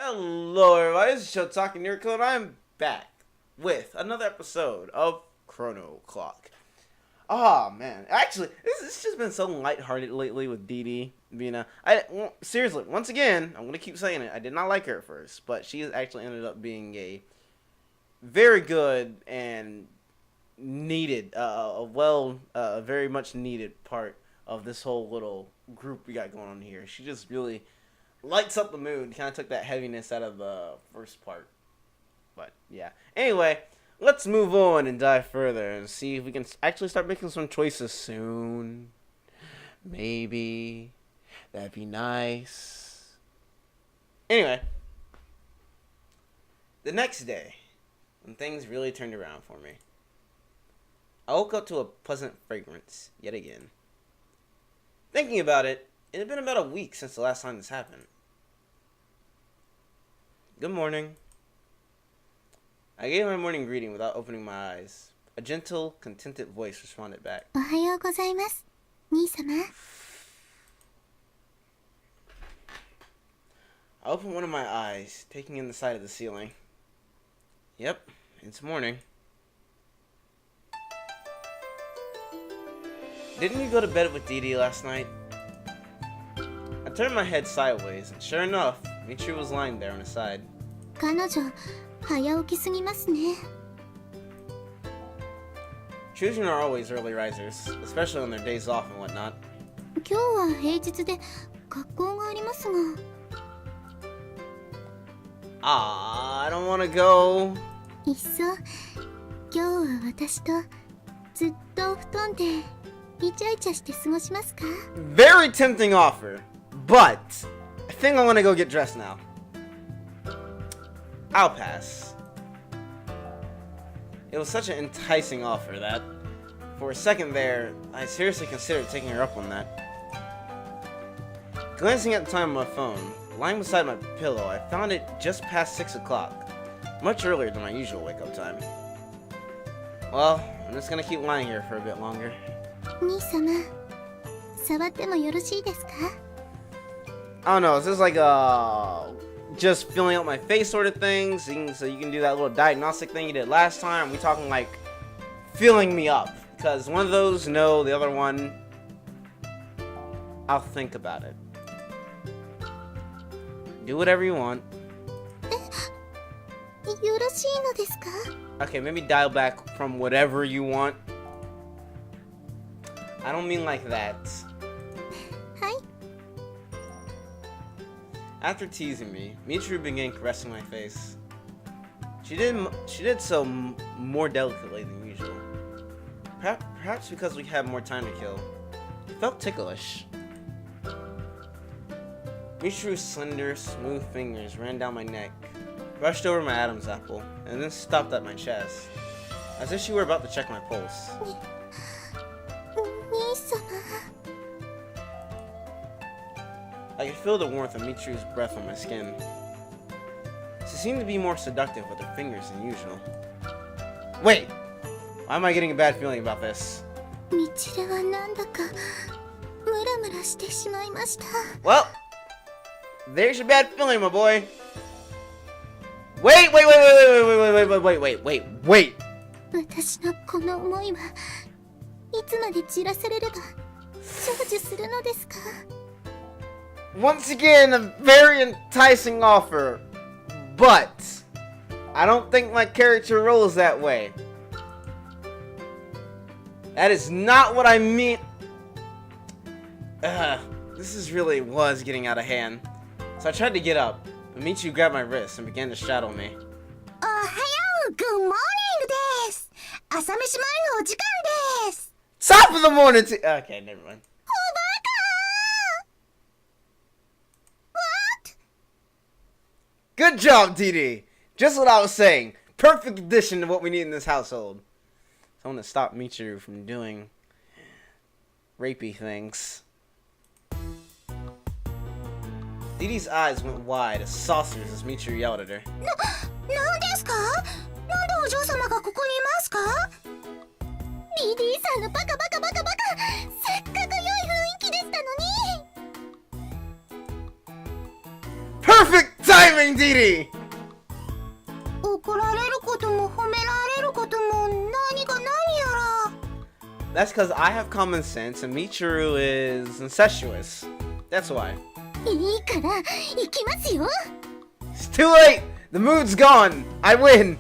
Hello everybody, this is Chotakus Nerko, and I'm back with another episode of Chrono Clock. Oh man, actually, this has just been so lighthearted lately with Dee Dee. Seriously, once again, I'm gonna keep saying it. I did not like her at first, but she has actually ended up being a very good and needed, very much needed part of this whole little group we got going on here. She just really lights up the mood. Kind of took that heaviness out of the first part. But yeah. Anyway, let's move on and dive further and see if we can actually start making some choices soon. Maybe. That'd be nice. Anyway. The next day, when things really turned around for me, I woke up to a pleasant fragrance yet again. Thinking about it, it had been about a week since the last time this happened. Good morning. I gave my morning greeting without opening my eyes. A gentle, contented voice responded back. おはようございます、兄様。 I opened one of my eyes, taking in the sight of the ceiling. Yep, it's morning. Didn't you go to bed with Dee Dee last night? I turned my head sideways, and sure enough, Michiru was lying there on his side. 彼女、早起きすぎますね。 Children are always early risers, especially on their days off and whatnot. 今日は平日で学校がありますが。 I don't want to go. いっそ、今日は私とずっとお布団でイチャイチャして過ごしますか？ Very tempting offer, but I think I want to go get dressed now. I'll pass. It was such an enticing offer that, for a second there, I seriously considered taking her up on that. Glancing at the time on my phone, lying beside my pillow, I found it just past 6 o'clock, much earlier than my usual wake-up time. Well, I'm just gonna keep lying here for a bit longer. 兄様、触ってもよろしいですか？ I don't know, is this like just filling out my face sort of thing, so you can do that little diagnostic thing you did last time? We talking like filling me up? Because one of those, no, the other one, I'll think about it. Do whatever you want. よろしいのですか？ Okay, maybe dial back from whatever you want. I don't mean like that. はい。 After teasing me, Michiru began caressing my face. She did so more delicately than usual. Perhaps because we had more time to kill. It felt ticklish. Michiru's slender, smooth fingers ran down my neck, brushed over my Adam's apple, and then stopped at my chest, as if she were about to check my pulse. 兄様。 I could feel the warmth of Michiru's breath on my skin. She seemed to be more seductive with her fingers than usual. Wait! Why am I getting a bad feeling about this? みちるはなんだかムラムラしてしまいました。 Well, there's your bad feeling, my boy. Wait. 私のこの思いはいつまでじらされれば成就するのですか？ Once again, a very enticing offer, but I don't think my character rolls that way. That is not what I mean. This was getting out of hand. So I tried to get up, but Michiru grabbed my wrist and began to shadow me. おはよう、グッモーニングです。朝飯前のお時間です。 Top of the morning to— Okay, never mind. おバカ What? Good job, DD. Just what I was saying. Perfect addition to what we need in this household. So I want to stop Michiru from doing rapey things. DD's eyes went wide as saucers as Michiru yelled at her. なんですか？なんでお嬢様がここにいますか？リディさんのバカ。せっかく良い雰囲気でしたのに。 Perfect timing! driving, Didi! 怒られることも褒められることも何が何やら。 That's because I have common sense and Michiru is incestuous. That's why. いいから行きますよ。 It's too late! The mood's gone! I win!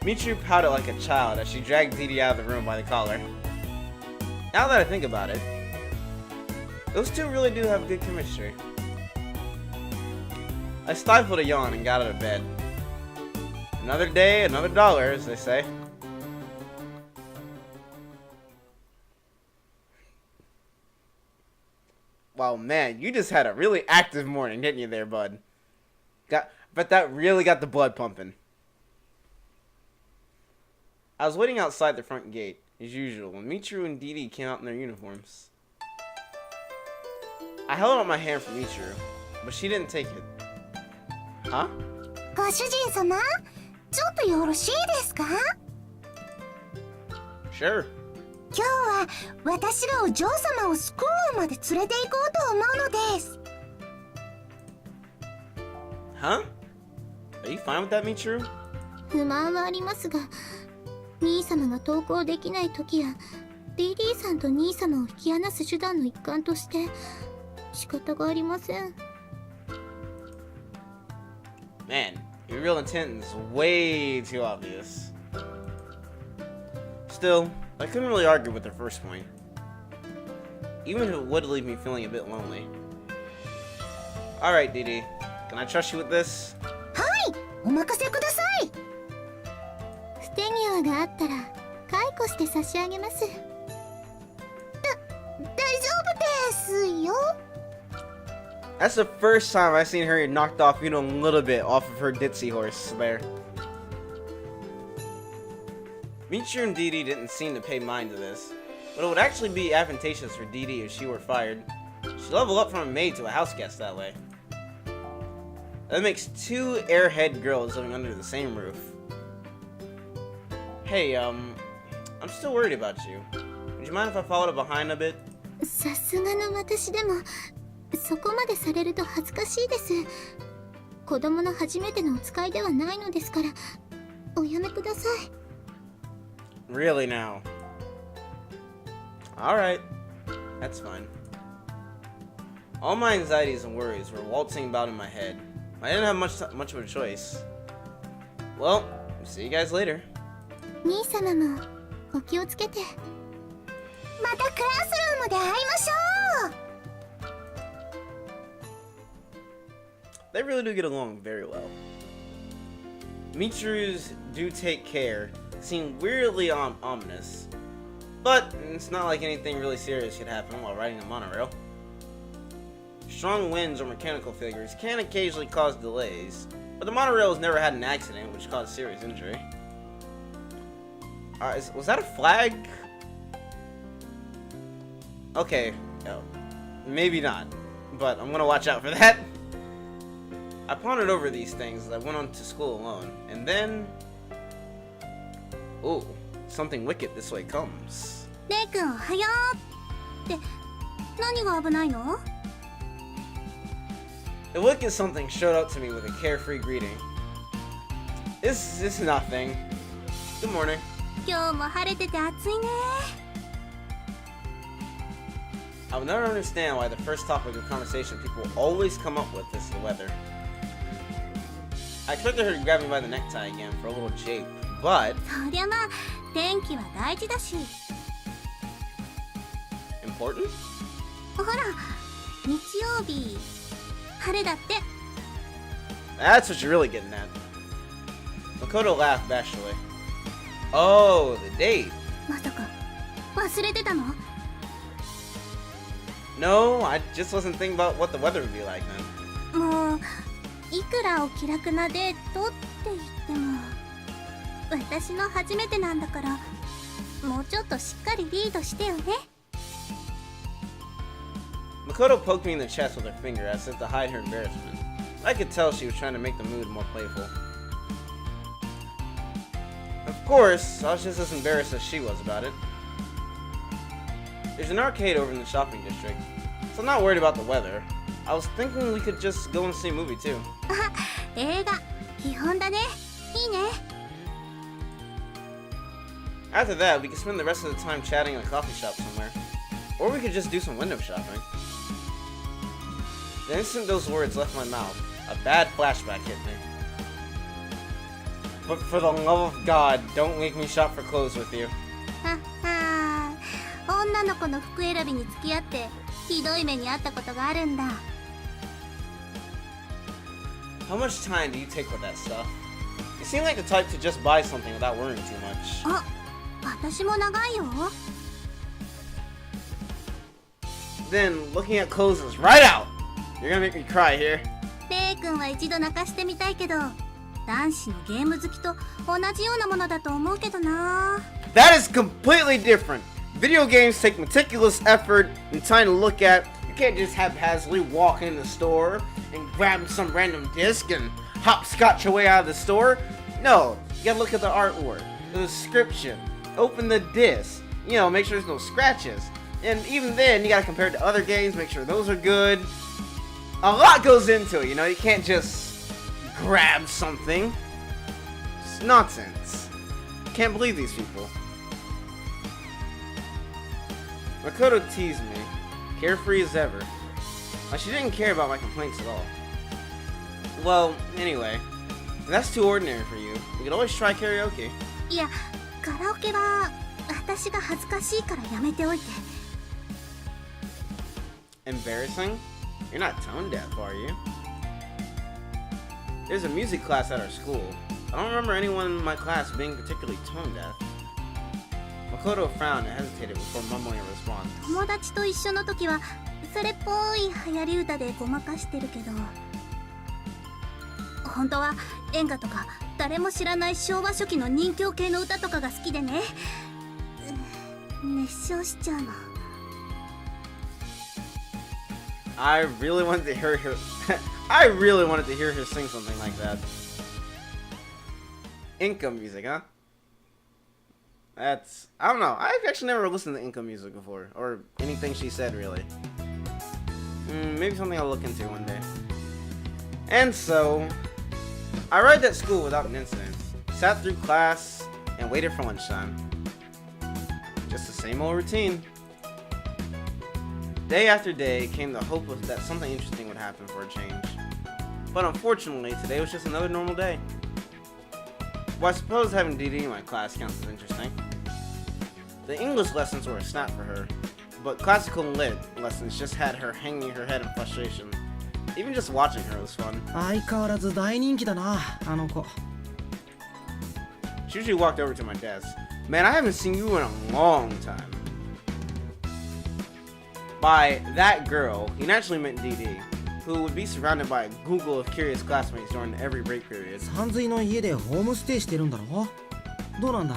Michiru pouted like a child as she dragged Didi out of the room by the collar. Now that I think about it, those two really do have good chemistry. I stifled a yawn and got out of bed. Another day, another dollar, as they say. Wow, man, you just had a really active morning, didn't you there, bud? But that really got the blood pumping. I was waiting outside the front gate, as usual, when Michiru and Didi came out in their uniforms. I held out my hand for Michiru, but she didn't take it. Huh? ご主人様、ちょっとよろしいですか？ Sure. 今日は私がお嬢様をスクールまで連れて行こうと思うのです。 Huh? Are you fine with that, Michiru? 不満はありますが、兄様が登校できない時や DD さんと兄様を引き離す手段の一環として仕方がありません。 Man, your real intent is way too obvious. Still, I couldn't really argue with her first point, even if it would leave me feeling a bit lonely. Alright, Didi, can I trust you with this? はい、お任せください。不手際があったら解雇して差し上げます。大丈夫ですよ。 That's the first time I've seen her get knocked off even a little bit off of her ditzy horse there. Michiru and Didi didn't seem to pay mind to this, but it would actually be advantageous for Didi if she were fired. She'd level up from a maid to a house guest that way. That makes two airhead girls living under the same roof. Hey, I'm still worried about you. Would you mind if I followed up behind a bit? さすがの私でもそこまでされると恥ずかしいです。子供の初めてのお使いではないのですからおやめください。 Really now? Alright, that's fine. All my anxieties and worries were waltzing about in my head. I didn't have much of a choice. Well, see you guys later. 兄様もお気をつけて。またクラスルームで会いましょう。 They really do get along very well. Michiru's do take care seem weirdly ominous, but it's not like anything really serious could happen while riding a monorail. Strong winds or mechanical failures can occasionally cause delays, but the monorail has never had an accident which caused serious injury. Was that a flag? Okay, no, maybe not, but I'm gonna watch out for that. I pondered over these things as I went on to school alone, and then... Ooh, something wicked this way comes. レイ君おはようって何が危ないの？ The wicked something showed up to me with a carefree greeting. This is nothing. Good morning. 今日も晴れてて暑いね。 I will never understand why the first topic of conversation people always come up with is the weather. I expected her to grab me by the necktie again for a little jape, but... そりゃまあ天気は大事だし。 Important? ほら日曜日晴れだって。 That's what you're really getting at. Makoto laughed bashfully. Oh, the date. まさか忘れてたの？ No, I just wasn't thinking about what the weather would be like then. もういくらお気楽なデートって言っても私の初めてなんだからもうちょっとしっかりリードしてよね。 Makoto poked me in the chest with her finger as if to hide her embarrassment. I could tell she was trying to make the mood more playful. Of course, I was just as embarrassed as she was about it. There's an arcade over in the shopping district, so I'm not worried about the weather. I was thinking we could just go and see a movie too. 映画基本だね。いいね。 After that, we could spend the rest of the time chatting in a coffee shop somewhere. Or we could just do some window shopping. The instant those words left my mouth, a bad flashback hit me. But for the love of God, don't make me shop for clothes with you. はっはー。女の子の服選びに付き合ってひどい目に遭ったことがあるんだ。 How much time do you take with that stuff? You seem like the type to just buy something without worrying too much. あ、私も長いよ。 Then, looking at clothes is right out! You're gonna make me cry here. レイ君は一度泣かしてみたいけど、男子のゲーム好きと同じようなものだと思うけどな。 That is completely different. Video games take meticulous effort and time to look at. You can't just haphazardly walk in the store and grab some random disc and hopscotch your way out of the store. No, you gotta look at the artwork, the description, open the disc, you know, make sure there's no scratches. And even then, you gotta compare it to other games, make sure those are good. A lot goes into it, you know, you can't just grab something. It's nonsense. Can't believe these people. Makoto teased me, carefree as ever. Like she didn't care about my complaints at all. Well, anyway, if that's too ordinary for you, we could always try karaoke. いや、カラオケは私が恥ずかしいからやめておいて。 Embarrassing? You're not tone deaf, are you? There's a music class at our school. I don't remember anyone in my class being particularly tone deaf. Makoto frowned and hesitated before mumbling a response. 友達と一緒の時はそれっぽい流行り歌でごまかしてるけど、本当は演歌とか誰も知らない昭和初期の任侠系の歌とかが好きでね、熱唱しちゃうの。 I really wanted to hear her. I really wanted to hear her sing something like that. Inca music, huh? That's, I don't know. I've actually never listened to Inca music before, or anything she said really. Maybe something I'll look into one day. And so, I arrived at school without an incident. Sat through class and waited for lunchtime. Just the same old routine. Day after day came the hope that something interesting would happen for a change. But unfortunately, today was just another normal day. Well, I suppose having DD in my class counts as interesting. The English lessons were a snap for her, but classical lit lessons just had her hanging her head in frustration. Even just watching her was fun. 相変わらず大人気だな、あの子。 She usually walked over to my desk. Man, I haven't seen you in a long time. By that girl, he naturally meant DD, who would be surrounded by a Google of curious classmates during every break period. 山水の家でホームステイしてるんだろ？どうなんだ？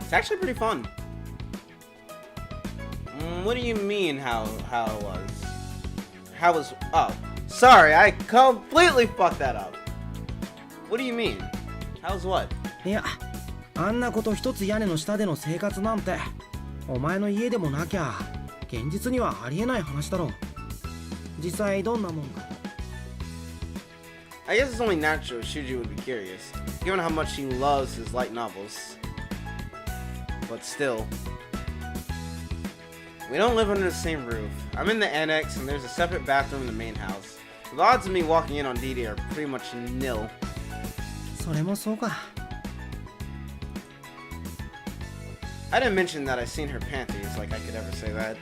It's actually pretty fun. What do you mean how it was? How was, oh, sorry, I completely fucked that up. What do you mean? How's what? いや、あんなこと一つ屋根の下での生活なんて、お前の家でもなきゃ現実にはありえない話だろう。実際どんなもんか。I guess it's only natural Shuji would be curious, given how much he loves his light novels. But still, we don't live under the same roof. I'm in the annex, and there's a separate bathroom in the main house. So the odds of me walking in on DD are pretty much nil. それもそうか。I didn't mention that I've seen her panties, like I could ever say that.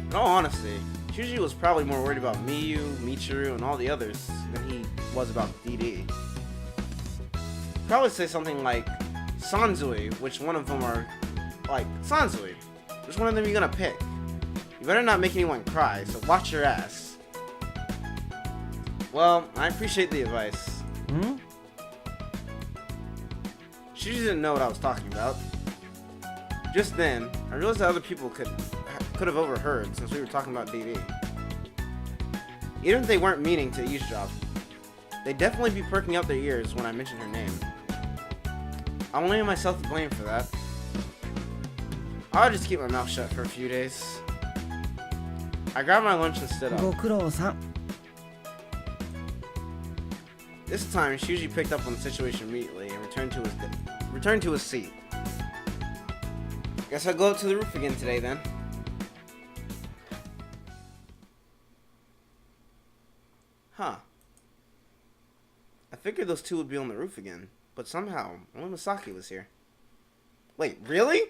In all honesty, Shuji was probably more worried about Miyu, Michiru, and all the others than he was about DD. Probably say something like, Sanzui, which one of them are, like, Sanzui, which one of them are you gonna pick? You better not make anyone cry, so watch your ass. Well, I appreciate the advice. Hmm? She didn't know what I was talking about. Just then, I realized that other people could have overheard since we were talking about DD. Even if they weren't meaning to eavesdrop, they'd definitely be perking up their ears when I mentioned her name. I'm only myself to blame for that. I'll just keep my mouth shut for a few days. I grabbed my lunch and stood ご up. 苦労さん。 This time, Shuji picked up on the situation immediately and returned to his seat. Guess I'll go up to the roof again today then. Huh. I figured those two would be on the roof again, but somehow only Masaki was here. Wait, really?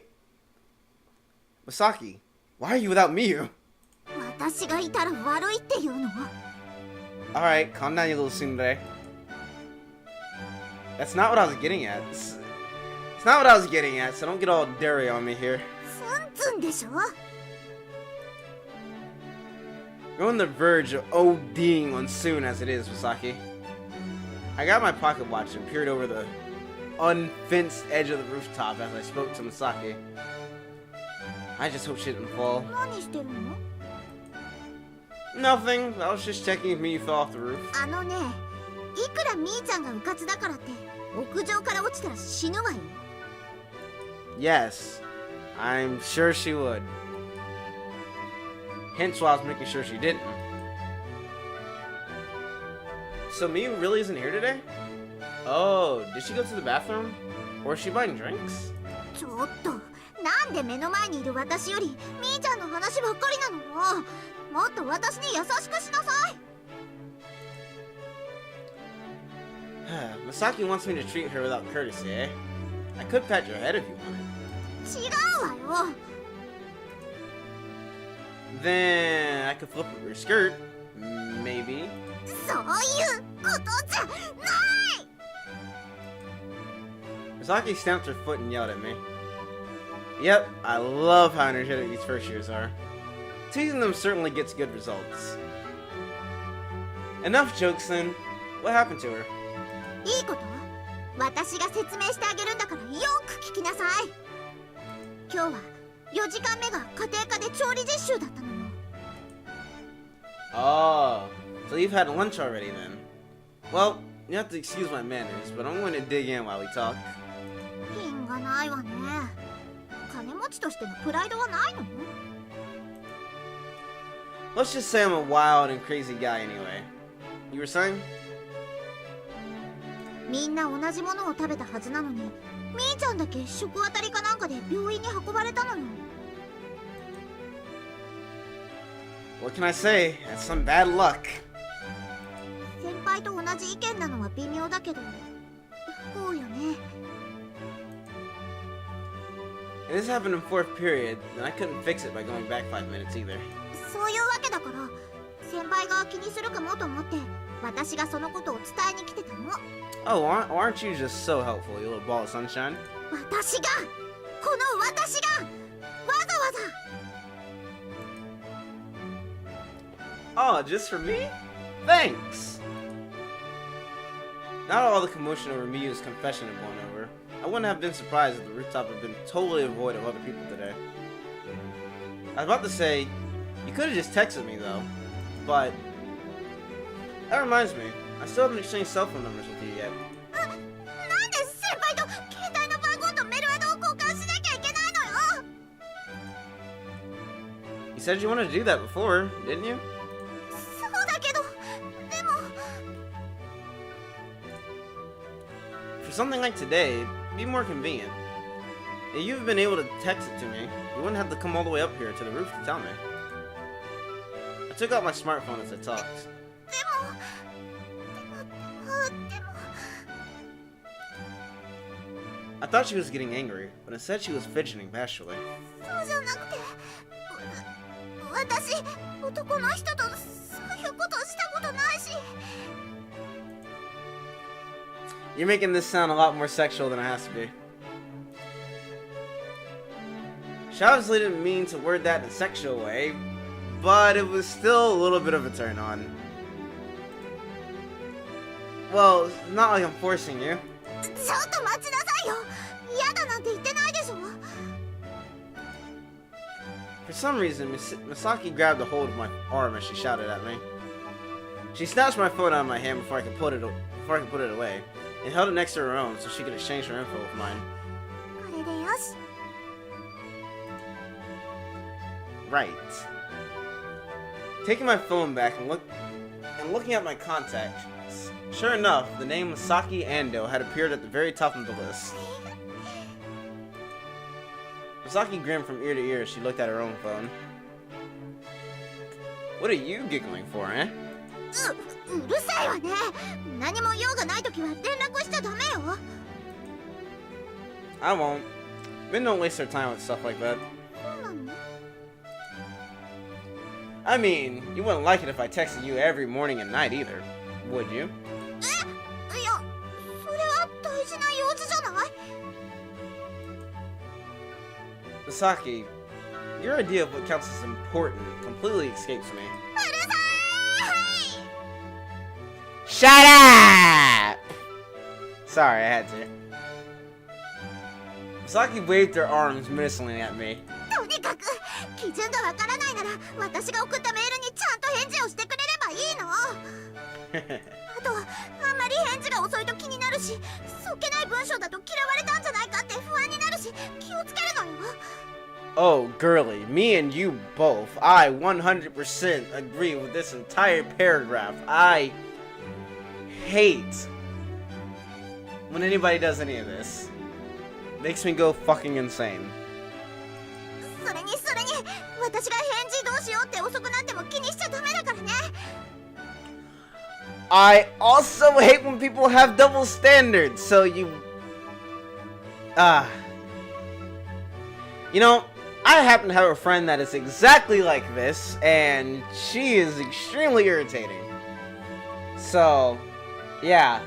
Masaki, why are you without Miyu? 私がいたら悪いっていうの？ Alright, calm down, you little tsundere. That's not what I was getting at. It's not what I was getting at, so don't get all dairy on me here. ツンツンでしょ？ We're on the verge of ODing on soon as it is, Masaki. I got my pocket watch and peered over the unfenced edge of the rooftop as I spoke to Masaki. I just hope she didn't fall. 何してるの？ Nothing. I was just checking if Miyu fell off the roof. あのね、いくらみーちゃんがうかつだからって屋上から落ちたら死ぬわよ。 Yes, I'm sure she would. Hence why I was making sure she didn't. So Miyu really isn't here today? Oh, did she go to the bathroom? Or is she buying drinks? ちょっと、なんで目の前にいる私よりみーちゃんの話ばっかりなの？もっと私に優しくしなさい。 Masaki wants me to treat her without courtesy, eh? I could pat your head if you wanted. 違うわよ。 Then I could flip up your skirt. Maybe. そういうことじゃない。 Misaki stamped her foot and yelled at me. Yep, I love how energetic these first years are. Teasing them certainly gets good results. Enough jokes then. What happened to her? いいこと？私が説明してあげるんだからよく聞きなさい。今日は4時間目が家庭科で調理実習だったのよ。 Oh, so you've had lunch already then. Well, you have to excuse my manners, but I'm going to dig in while we talk. 品がないわね。金持ちとしてのプライドはないの？ Let's just say I'm a wild and crazy guy anyway. You were saying? みんな同じものを食べたはずなのに、みーちゃんだけ食あたりかなんかで病院に運ばれたのよ。 What can I say? That's some bad luck. 先輩と同じ意見なのは微妙だけど、不幸よね。 And this happened in 4th period, and I couldn't fix it by going back 5 minutes either. そういうわけだから、先輩が気にするかもと思って、私がそのことを伝えに来てたの。 Oh, aren't you just so helpful, you little ball of sunshine? 私が、この私が、わざわざ。 Oh, just for me? Thanks! Not all the commotion over Miyu's confession had blown over. I wouldn't have been surprised if the rooftop had been totally devoid of other people today. I was about to say, you could have just texted me though, but... That reminds me, I still haven't exchanged cell phone numbers with you yet. なんで先輩と携帯の番号とメルアドを交換しなきゃいけないのよ。 You said you wanted to do that before, didn't you? そうだけど、でも。 For something like today, it'd be more convenient. If you've been able to text it to me, you wouldn't have to come all the way up here to the roof to tell me. I took out my smartphone as I talked. でも。I thought she was getting angry, but instead she was fidgeting bashfully. そうじゃなくて、私、男の人とそういうことしたことないし。 You're making this sound a lot more sexual than it has to be. She obviously didn't mean to word that in a sexual way, but it was still a little bit of a turn on. Well, it's not like I'm forcing you. ちょっと待ちなさいよ。嫌だなんて言ってないでしょ。 For some reason, Misaki grabbed a hold of my arm as she shouted at me. She snatched my phone out of my hand before I could put it away, and held it next to her own so she could exchange her info with mine. これでよし。 Right. Taking my phone back and looking at my contacts, sure enough, the name Masaki Ando had appeared at the very top of the list. Masaki grinned from ear to ear as she looked at her own phone. What are you giggling for, eh? うるさいわね。何も用がないときは連絡しちゃダメよ。I won't. Men don't waste their time with stuff like that. そうなの？ I mean, you wouldn't like it if I texted you every morning and night either, would you? え？いや、それは大事な用事じゃない？ Masaki, your idea of what counts as important completely escapes me. うるさーい！ Shut up! Sorry, I had to. Masaki waved her arms menacingly at me. とにかく基準がわからないなら私が送ったメールにちゃんと返事をしてくれればいいの。あとあんまり返事が遅いと気になるし、そっけない文章だと嫌われたんじゃないかって不安になるし気をつけるのよ。 Oh, girly, me and you both. I 100% agree with this entire paragraph. I hate when anybody does any of this. Makes me go fucking insane. それに私が返事どうしようって遅くなっても気にしちゃダメだからね。 I also hate when people have double standards. So you know, I happen to have a friend that is exactly like this, and she is extremely irritating. So, yeah.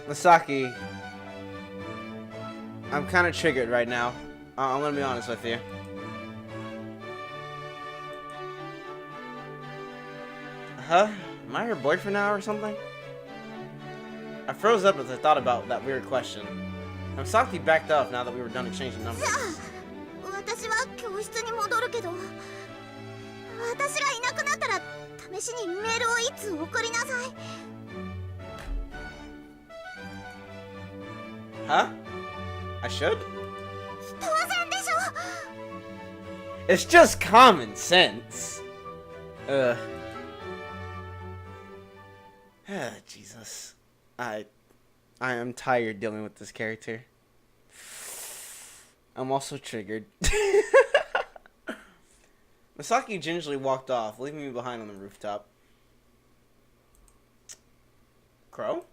Masaki, I'm kind of triggered right now. I'm gonna be honest with you. Huh? Am I her boyfriend now or something? I froze up as I thought about that weird question. Masaki backed off now that we were done exchanging numbers. 私は教室に戻るけど、私がいなくなったら試しにメールをいつ送りなさい。 Huh? I should? 当然でしょ。 It's just common sense. Jesus. I am tired dealing with this character. I'm also triggered. Masaki gingerly walked off, leaving me behind on the rooftop. Crow?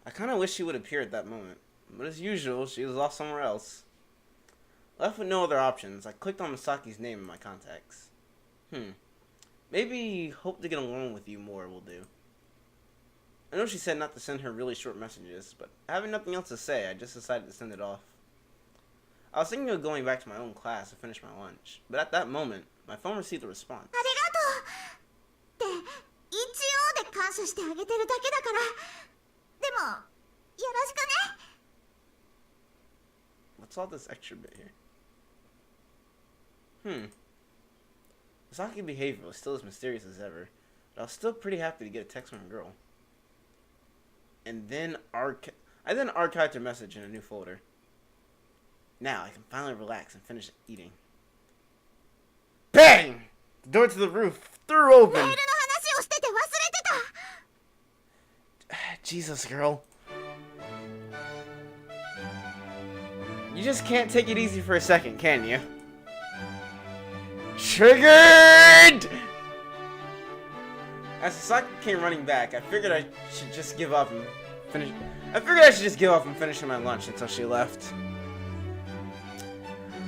I kind of wish she would appear at that moment, but as usual, she was off somewhere else. Left with no other options, I clicked on Masaki's name in my contacts. Maybe hope to get along with you more will do. I know she said not to send her really short messages, but having nothing else to say, I just decided to send it off. I was thinking of going back to my own class to finish my lunch, but at that moment, my phone received a response. ありがとうって一応で感謝してあげてるだけだから。でもよろしくね。 What's all this extra bit here? Masaki's behavior was still as mysterious as ever, but I was still pretty happy to get a text from a girl. And then I archived her message in a new folder. Now I can finally relax and finish eating. Bang! The door to the roof threw open. メールの話をしてて忘れてた。 Jesus, girl. You just can't take it easy for a second, can you? Triggered! As Sasaki came running back, I figured I should just give up and finish. Finishing my lunch until she left.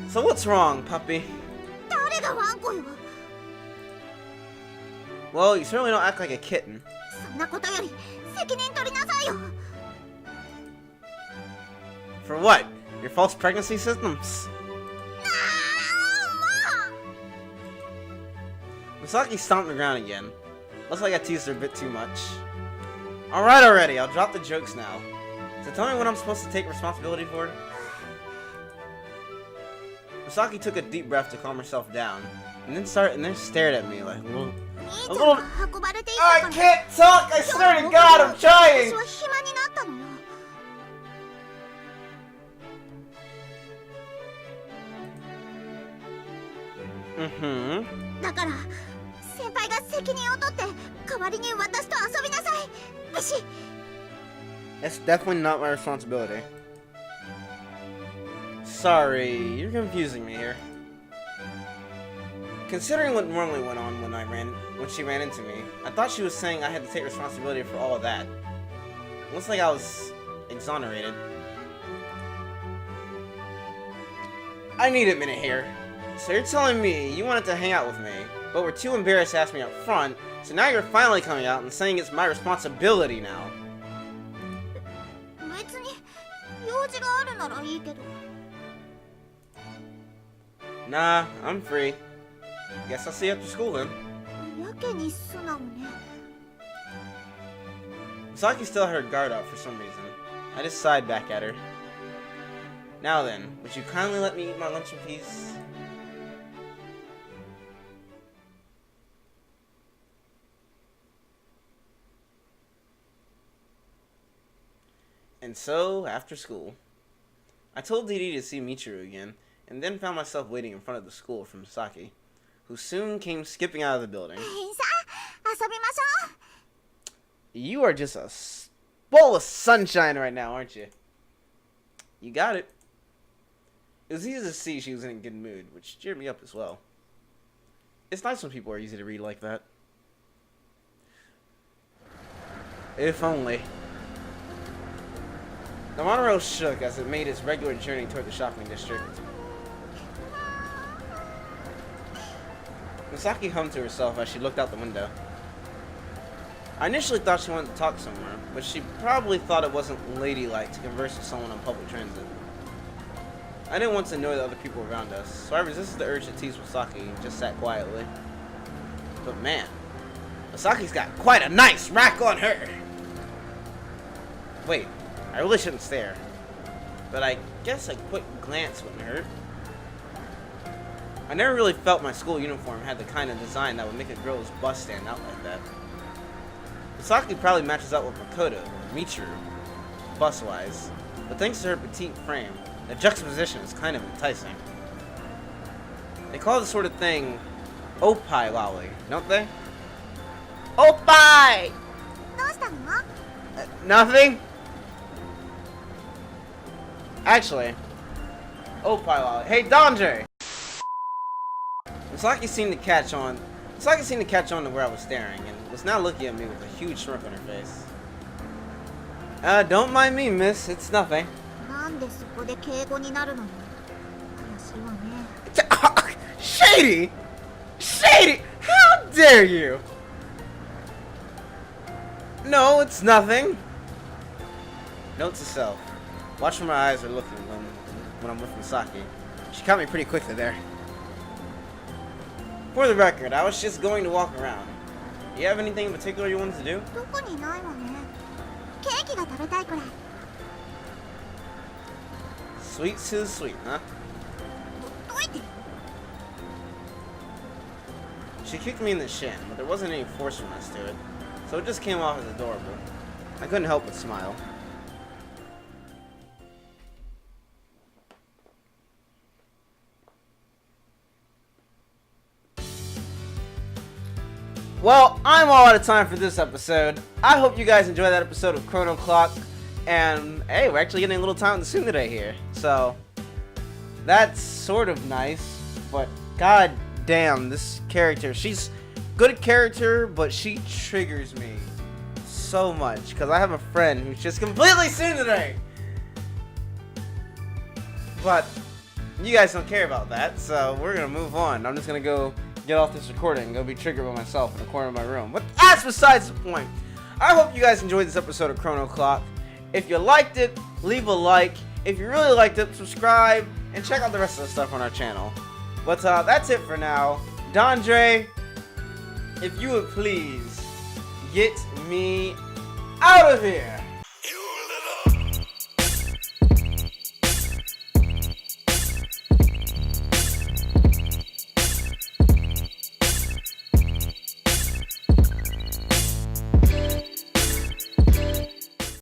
So what's wrong, puppy? 誰がワンコよ。 Well, you certainly don't act like a kitten. そんなことより責任取りなさいよ。 For what? Your false pregnancy systems? Masaki stomped the ground again. Looks like I teased her a bit too much. Alright already, I'll drop the jokes now. So tell me what I'm supposed to take responsibility for? Masaki took a deep breath to calm herself down, and then stared at me like a little... 兄ちゃんが運ばれていったから。 I can't talk! I swear to God, I'm trying! 私は暇になったのよ。 「Mm-hmm. だから先輩が責任を取って代わりに私と遊びなさい。It's definitely not my responsibility. Sorry, you're confusing me here. Considering what normally went on when she ran into me, I thought she was saying I had to take responsibility for all of that. Looks like I was exonerated. I need a minute here. So you're telling me you wanted to hang out with me, but were too embarrassed to ask me up front, so now you're finally coming out and saying it's my responsibility now. 別に用事があるならいいけど。Nah, I'm free. Guess I'll see you after school then. やけに素直ね。Misaki still had her guard up for some reason. I just sighed back at her. Now then, would you kindly let me eat my lunch in peace? And so, after school, I told Didi to see Michiru again, and then found myself waiting in front of the school for Misaki, who soon came skipping out of the building. さあ、遊びましょう。 You are just a ball of sunshine right now, aren't you? You got it. It was easy to see she was in a good mood, which cheered me up as well. It's nice when people are easy to read like that. If only. The monorail shook as it made its regular journey toward the shopping district. Misaki hummed to herself as she looked out the window. I initially thought she wanted to talk somewhere, but she probably thought it wasn't ladylike to converse with someone on public transit. I didn't want to annoy the other people around us, so I resisted the urge to tease Misaki and just sat quietly. But man, Misaki's got quite a nice rack on her! Wait, I really shouldn't stare, but I guess a quick glance wouldn't hurt. I never really felt my school uniform had the kind of design that would make a girl's bust stand out like that. Misaki probably matches up with Makoto or Michiru, bust-wise, but thanks to her petite frame, the juxtaposition is kind of enticing. They call this sort of thing Oppai lolly, don't they? Oppai! どうしたの？ Nothing? Actually, Oppai lolly. Hey, Dondre! Misaki seemed to catch on to where I was staring, and was now looking at me with a huge smirk on her face. Don't mind me, miss. It's nothing. なんでそこで敬語になるの？話はね。Shady! Shady! How dare you! No, it's nothing. Note to self. Watch where my eyes are looking when I'm with Misaki. She caught me pretty quickly there. For the record, I was just going to walk around. You have anything in particular you wanted to do? どこにないわね。ケーキが食べたいくらい。Sweet to the sweet, huh? どいて。 She kicked me in the shin, but there wasn't any forcefulness to it, so it just came off as adorable. I couldn't help but smile. Well, I'm all out of time for this episode. I hope you guys enjoyed that episode of Chrono Clock. And, hey, we're actually getting a little time with the Tsundere here. So, that's sort of nice. But, god damn, this character. She's good character, but she triggers me so much. Because I have a friend who's just completely Tsundere. But, you guys don't care about that. So, we're going to move on. I'm just going to go get off this recording and go be triggered by myself in the corner of my room. But that's besides the point. I hope you guys enjoyed this episode of Chrono Clock. If you liked it, leave a like. If you really liked it, subscribe and check out the rest of the stuff on our channel. But that's it for now. Dondre, if you would please get me out of here.